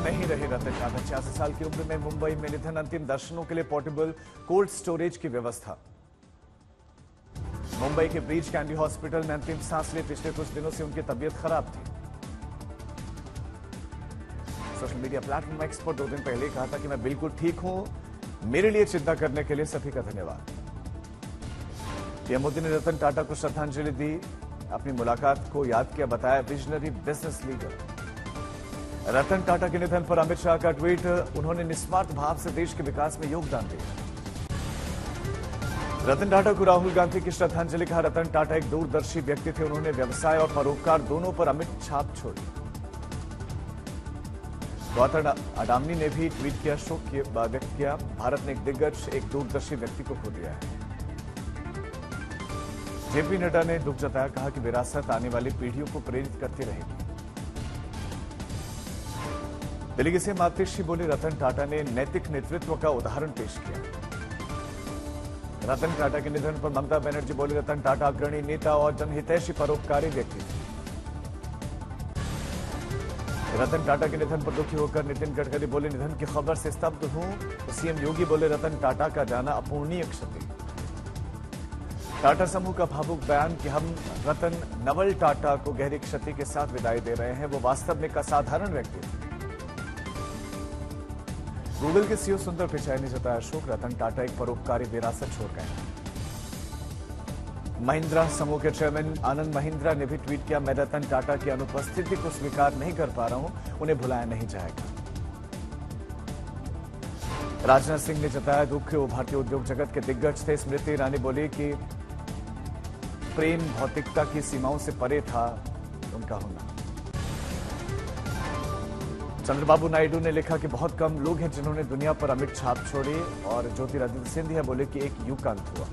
नहीं रहे रतन टाटा। 86 साल की उम्र में मुंबई में निधन। अंतिम दर्शनों के लिए पोर्टेबल कोल्ड स्टोरेज की व्यवस्था। मुंबई के ब्रीच कैंडी हॉस्पिटल में अंतिम सांस लिए। पिछले कुछ दिनों से उनकी तबीयत खराब थी। सोशल मीडिया प्लेटफॉर्म एक्स पर 2 दिन पहले कहा था कि मैं बिल्कुल ठीक हूं, मेरे लिए चिंता करने के लिए सभी का धन्यवाद। पीएम मोदी ने रतन टाटा को श्रद्धांजलि दी, अपनी मुलाकात को याद किया, बताया visionary business leader. Ratan Tata के निधन पर अमित शाह का ट्वीट, उन्होंने निस्वार्थ भाव से देश के विकास में योगदान दिया। रतन टाटा को राहुल गांधी की श्रद्धांजलि। कहा रतन टाटा एक दूरदर्शी व्यक्ति थे, उन्होंने व्यवसाय और परोपकार दोनों पर अमिट छाप छोड़ी। गौतम अडानी ने भी ट्वीट किया, शोक व्यक्त किया। भारत ने एक दिग्गज, एक दूरदर्शी व्यक्ति को खो दिया है। जेपी नड्डा ने दुख जताया, कहा कि विरासत आने वाली पीढ़ियों को प्रेरित करती रहेगी। दिल्ली की सीएम आतिशी बोले, रतन टाटा ने नैतिक नेतृत्व का उदाहरण पेश किया। रतन टाटा के निधन पर ममता बनर्जी बोली, रतन टाटा अग्रणी नेता और जनहितैषी परोपकारी व्यक्ति थे। रतन टाटा के निधन पर दुखी होकर नितिन गडकरी बोले, निधन की खबर से स्तब्ध हूं। तो सीएम योगी बोले, रतन टाटा का जाना अपूर्णीय क्षति। टाटा समूह का भावुक बयान कि हम रतन नवल टाटा को गहरी क्षति के साथ विदाई दे रहे हैं, वो वास्तव में एक असाधारण व्यक्ति थे। गूगल के सीईओ सुंदर पिचाई ने जताया शोक, रतन टाटा एक परोपकारी विरासत छोड़ गए हैं। महिंद्रा समूह के चेयरमैन आनंद महिंद्रा ने भी ट्वीट किया, मैं रतन टाटा की अनुपस्थिति को स्वीकार नहीं कर पा रहा हूं, उन्हें भुलाया नहीं जाएगा। राजनाथ सिंह ने जताया दुख, वो भारतीय उद्योग जगत के दिग्गज थे। स्मृति ईरानी बोली कि प्रेम भौतिकता की सीमाओं से परे था उनका होना। चंद्रबाबू नायडू ने लिखा कि बहुत कम लोग हैं जिन्होंने दुनिया पर अमिट छाप छोड़ी। और ज्योतिरादित्य सिंधिया बोले कि एक युग का अंत हुआ।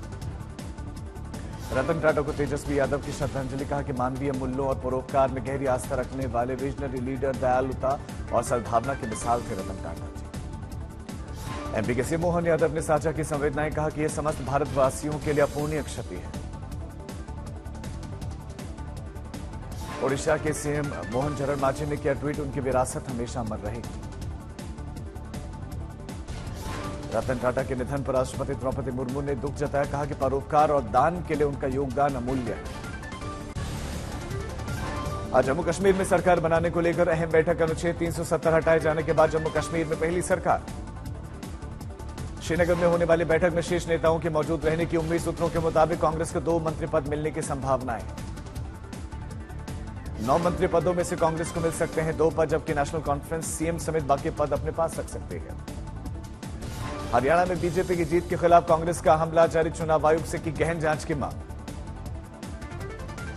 रतन टाटा को तेजस्वी यादव की श्रद्धांजलि। कहा कि मानवीय मूल्यों और परोपकार में गहरी आस्था रखने वाले विजनरी लीडर, दयालुता और सद्भावना की मिसाल थे रतन टाटा जी। एमपी के सीएम मोहन यादव ने साझा की संवेदनाएं। कहा कि यह समस्त भारतवासियों के लिए अपूर्णीय क्षति है। ओडिशा के सीएम मोहन चरण मांझी ने किया ट्वीट, उनकी विरासत हमेशा अमर रहेगी। रतन टाटा के निधन पर राष्ट्रपति द्रौपदी मुर्मू ने दुख जताया। कहा कि परोपकार और दान के लिए उनका योगदान अमूल्य है। आज जम्मू कश्मीर में सरकार बनाने को लेकर अहम बैठक। अनुच्छेद 370 हटाए जाने के बाद जम्मू कश्मीर में पहली सरकार। श्रीनगर में होने वाली बैठक में शीर्ष नेताओं के मौजूद रहने की उम्मीद। सूत्रों के मुताबिक कांग्रेस को 2 मंत्री पद मिलने की संभावना है। 9 मंत्री पदों में से कांग्रेस को मिल सकते हैं 2 पद, जबकि नेशनल कॉन्फ्रेंस सीएम समेत बाकी पद अपने पास रख सकती है। हरियाणा में बीजेपी की जीत के खिलाफ कांग्रेस का हमला जारी। चुनाव आयोग से की गहन जांच की मांग।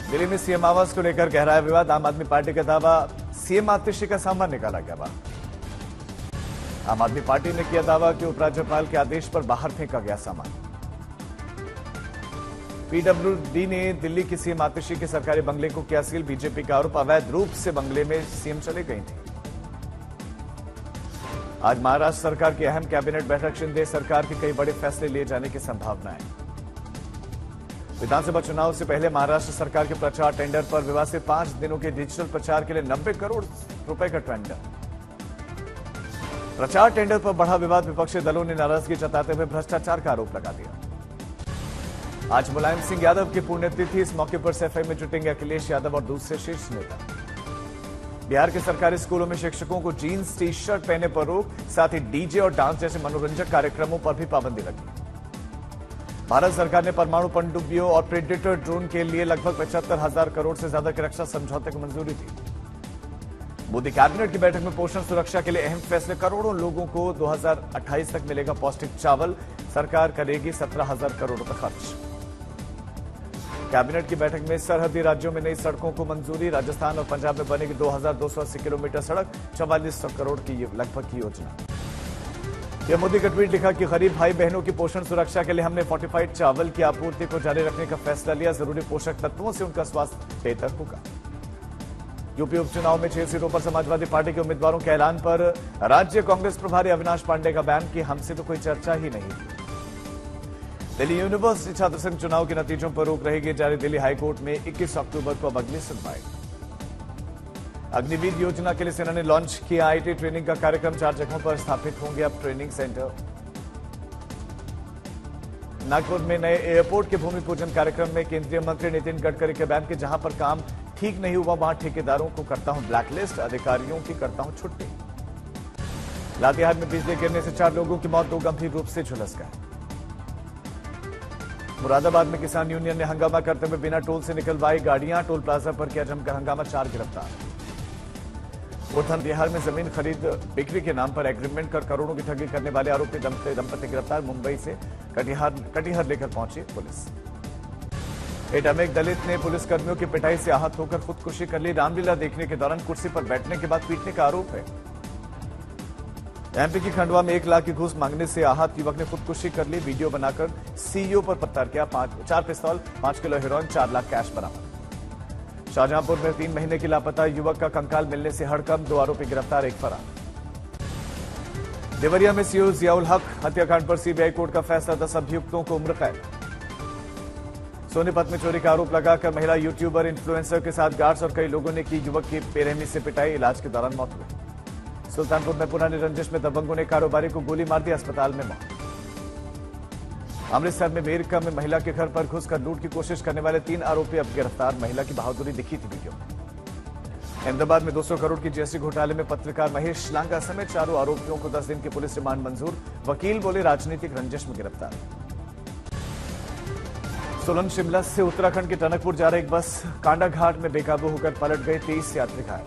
दिल्ली में सीएम आवास को लेकर गहराया विवाद। आम आदमी पार्टी का दावा, सीएम आतिशी का सामान निकाला गया बाहर। आम आदमी पार्टी ने किया दावा कि उपराज्यपाल के आदेश पर बाहर फेंका गया सामान। पीडब्ल्यूडी ने दिल्ली की सीएम आतिशी के सरकारी बंगले को किया सील। बीजेपी का आरोप, अवैध रूप से बंगले में सीएम चले गई थी। आज महाराष्ट्र सरकार की अहम कैबिनेट बैठक। शिंदे सरकार के कई बड़े फैसले लिए जाने की संभावना है। विधानसभा चुनाव से पहले महाराष्ट्र सरकार के प्रचार टेंडर पर विवाद से 5 दिनों के डिजिटल प्रचार के लिए 90 करोड़ रुपए का टेंडर। प्रचार टेंडर पर बढ़ा विवाद। विपक्षी दलों ने नाराजगी जताते हुए भ्रष्टाचार का आरोप लगा दिया। आज मुलायम सिंह यादव की पुण्यतिथि। इस मौके पर सफाई में जुटेंगे अखिलेश यादव और दूसरे शीर्ष नेता। बिहार के सरकारी स्कूलों में शिक्षकों को जीन्स टी शर्ट पहनने पर रोक, साथ ही डीजे और डांस जैसे मनोरंजक कार्यक्रमों पर भी पाबंदी लगी। भारत सरकार ने परमाणु पनडुब्बियों और प्रेडेटर ड्रोन के लिए लगभग 75,000 करोड़ से ज्यादा के रक्षा समझौते को मंजूरी दी। मोदी कैबिनेट की बैठक में पोषण सुरक्षा के लिए अहम फैसले। करोड़ों लोगों को 2028 तक मिलेगा पौष्टिक चावल। सरकार करेगी 17,000 करोड़ रुपए खर्च। कैबिनेट की बैठक में सरहदी राज्यों में नई सड़कों को मंजूरी। राजस्थान और पंजाब में बनेगी 2,280 किलोमीटर सड़क। 4400 करोड़ की लगभग की योजना। पीएम मोदी का ट्वीट लिखा कि गरीब भाई बहनों की पोषण सुरक्षा के लिए हमने फोर्टिफाइड चावल की आपूर्ति को जारी रखने का फैसला लिया। जरूरी पोषक तत्वों से उनका स्वास्थ्य बेहतर होगा। यूपी उपचुनाव में 6 सीटों पर समाजवादी पार्टी के उम्मीदवारों के ऐलान पर राज्य कांग्रेस प्रभारी अविनाश पांडे का बयान कि हमसे तो कोई चर्चा ही नहीं। दिल्ली यूनिवर्सिटी छात्र संघ चुनाव के नतीजों पर रोक रहेगी जारी। दिल्ली हाईकोर्ट में 21 अक्टूबर को अब अगली सुनवाई। अग्निवीर योजना के लिए सेना ने लॉन्च किया आईटी ट्रेनिंग का कार्यक्रम। 4 जगहों पर स्थापित होंगे अब ट्रेनिंग सेंटर। नागपुर में नए एयरपोर्ट के भूमि पूजन कार्यक्रम में केंद्रीय मंत्री नितिन गडकरी के बयान कि जहां पर काम ठीक नहीं हुआ वहां ठेकेदारों को करता हूं ब्लैकलिस्ट, अधिकारियों की करता हूं छुट्टी। लातेहार में बिजली गिरने से 4 लोगों की मौत, 2 गंभीर रूप से झुलस गए। मुरादाबाद में किसान यूनियन ने हंगामा करते हुए बिना टोल से निकलवाई गाड़ियां। टोल प्लाजा पर किया जमकर हंगामा, 4 गिरफ्तार। उधर बिहार में जमीन खरीद बिक्री के नाम पर एग्रीमेंट कर करोड़ों की ठगी करने वाले आरोपी दंपति गिरफ्तार। मुंबई से कटिहार लेकर पहुंची पुलिस। एटा में एक दलित ने पुलिसकर्मियों की पिटाई से आहत होकर खुदकुशी कर ली। रामलीला देखने के दौरान कुर्सी पर बैठने के बाद पीटने का आरोप है। एमपी की खंडवा में 1 लाख की घूस मांगने से आहत युवक ने खुदकुशी कर ली। वीडियो बनाकर सीईओ पर पत्थर किया। 4 पिस्तौल, 5 किलो हेरोइन, 4 लाख कैश बरामद। शाहजहांपुर में 3 महीने की लापता युवक का कंकाल मिलने से हड़कंप, 2 आरोपी गिरफ्तार, 1 फरार। देवरिया में सीओ जियाउल हक हत्याकांड पर सीबीआई कोर्ट का फैसला, 10 अभियुक्तों को उम्र कैद। सोनीपत में चोरी का आरोप लगाकर महिला यूट्यूबर इन्फ्लुएंसर के साथ गार्ड्स और कई लोगों ने की युवक की बेरहमी से पिटाई, इलाज के दौरान मौत हुई। सुल्तानपुर में पुरानी रंजिश में दबंगों ने कारोबारी को गोली मार दी, अस्पताल में मौत। अमृतसर में अमेरिका में महिला के घर पर घुसकर लूट की कोशिश करने वाले 3 आरोपी अब गिरफ्तार। महिला की बहादुरी दिखी थी वीडियो में। अहमदाबाद में 200 करोड़ की जीएसटी घोटाले में पत्रकार महेश लांगा समेत 4 आरोपियों को 10 दिन की पुलिस रिमांड मंजूर। वकील बोले राजनीतिक रंजिश में गिरफ्तार। सोलन शिमला से उत्तराखंड के टनकपुर जा रही एक बस कांडा घाट में बेकाबू होकर पलट गई, 23 यात्री घायल।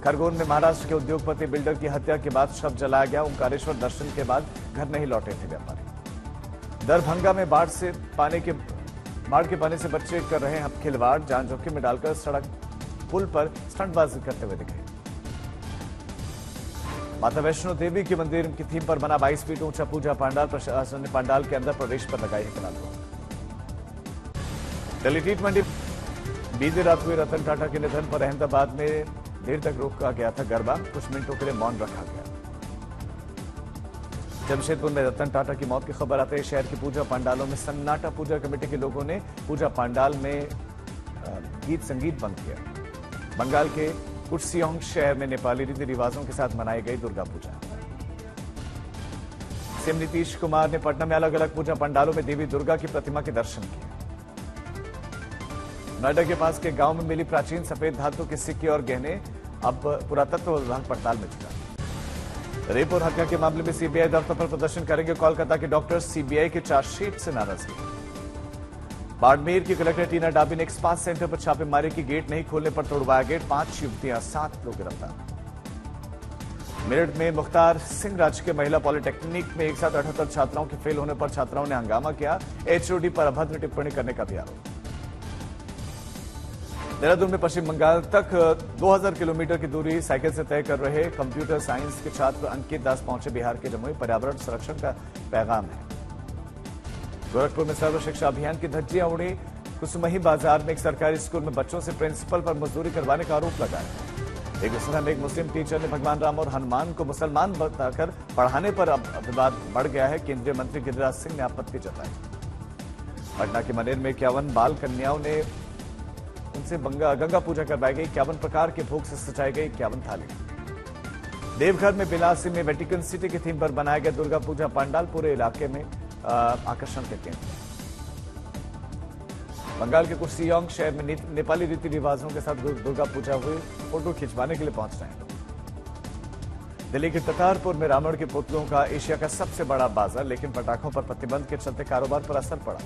खरगोन में महाराष्ट्र के उद्योगपति बिल्डर की हत्या के बाद शव जलाया गया। ओंकारेश्वर दर्शन के बाद घर नहीं लौटे थे व्यापारी। दरभंगा में बाढ़ के पानी से बच्चे कर रहे हैं खिलवाड़, जान जोखिम में डालकर सड़क पुल पर स्टंटबाजी करते हुए दिखे। माता वैष्णो देवी के मंदिर की थीम पर बना 22 फीट ऊंचा पूजा पंडाल। प्रशासन ने पंडाल के अंदर प्रवेश पर लगाई है कनाल। दिल्ली T20 बीती रात हुए रतन टाटा के निधन पर अहमदाबाद में देर तक रोका गया था गरबा, कुछ मिनटों के लिए मौन रखा गया। जमशेदपुर में रतन टाटा की मौत की खबर आते ही शहर की पूजा पंडालों में सन्नाटा। पूजा कमेटी के लोगों ने पूजा पंडाल में गीत संगीत बंद किया। बंगाल के कुर्सियोंग शहर में नेपाली रीति रिवाजों के साथ मनाई गई दुर्गा पूजा। सीएम नीतीश कुमार ने पटना में अलग अलग पूजा पंडालों में देवी दुर्गा की प्रतिमा के दर्शन किए। नोएडा के पास के गांव में मिली प्राचीन सफेद धातु के सिक्के और गहने, अब पुरातत्व विभाग पड़ताल में जुटा। रेप और हत्या के मामले में सीबीआई दफ्तर पर प्रदर्शन करेंगे कोलकाता के डॉक्टर। सीबीआई के चार्जशीट से नाराजगी। बाड़मेर की कलेक्टर टीना डाबी ने एक स्पा सेंटर पर छापेमारी की, गेट नहीं खोलने पर तोड़वाया गेट। 5 युवतियां, 7 लोग गिरफ्तार। मेरठ में मुख्तार सिंह राजकीय महिला पॉलिटेक्निक में एक साथ 78 छात्राओं के फेल होने पर छात्राओं ने हंगामा किया। एचओडी पर अभद्र टिप्पणी करने का भी आरोप। देहरादून में पश्चिम बंगाल तक 2000 किलोमीटर की दूरी साइकिल से तय कर रहे कंप्यूटर साइंस के छात्र अंकित दास पहुंचे बिहार के जमुई। पर्यावरण संरक्षण का पैगाम है। गोरखपुर में सर्व शिक्षा अभियान की धज्जियां उड़ी। कुसुमही बाजार में एक सरकारी स्कूल में बच्चों से प्रिंसिपल पर मजदूरी करवाने का आरोप लगाया। बेगूसराय में एक मुस्लिम टीचर ने भगवान राम और हनुमान को मुसलमान बताकर पढ़ाने पर अब विवाद बढ़ गया है। केंद्रीय मंत्री गिरिराज सिंह ने आपत्ति जताई। पटना के मनेर में 51 बाल कन्याओं ने उनसे गंगा पूजा करवाई गई। 51 प्रकार के भोग से सजाई गई 51 थाली। देवघर में बिलासी में वेटिकन सिटी की थीम पर बनाया गया दुर्गा पूजा पंडाल, पूरे इलाके में आकर्षण के केंद्र। बंगाल के कुर्सियोंग शहर में नेपाली रीति रिवाजों के साथ दुर्गा पूजा हुई, फोटो खिंचवाने के लिए पहुंच रहे हैं लोग। दिल्ली के ततारपुर में रावण के पुतलों का एशिया का सबसे बड़ा बाजार, लेकिन पटाखों पर प्रतिबंध के चलते कारोबार पर असर पड़ा।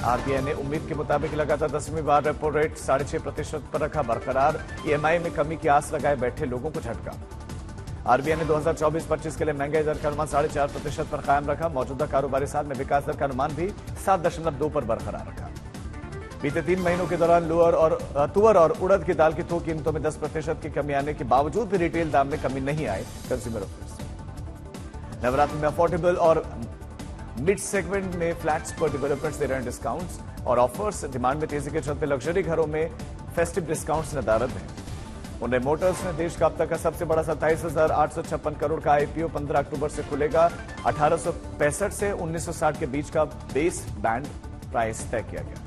आरबीआई ने उम्मीद के मुताबिक लगातार 10वीं बार रेपो रेट 6.5% पर रखा बरकरार। ईएमआई में कमी की आस लगाए बैठे लोगों को झटका। आरबीआई ने 2024-25 के लिए महंगाई दर का अनुमान 4.5% पर कायम रखा। मौजूदा कारोबारी साल में विकास दर का अनुमान भी 7.2 पर बरकरार रखा। बीते 3 महीनों के दौरान तुअर और उड़द की दाल की थोक कीमतों में 10% की कमी आने के बावजूद भी रिटेल दाम में कमी नहीं आई। Consumer affairs. नवरात्रि में अफोर्डेबल और मिड सेगमेंट में फ्लैट्स पर डेवलपर्स दे रहे हैं डिस्काउंट्स और ऑफर्स। डिमांड में तेजी के चलते लग्जरी घरों में फेस्टिव डिस्काउंट्स नदारद हैं। हुंडई मोटर्स ने देश का अब तक का सबसे बड़ा 27,856 करोड़ का आईपीओ 15 अक्टूबर से खुलेगा। 1865 से 1960 के बीच का बेस बैंड प्राइस तय किया गया।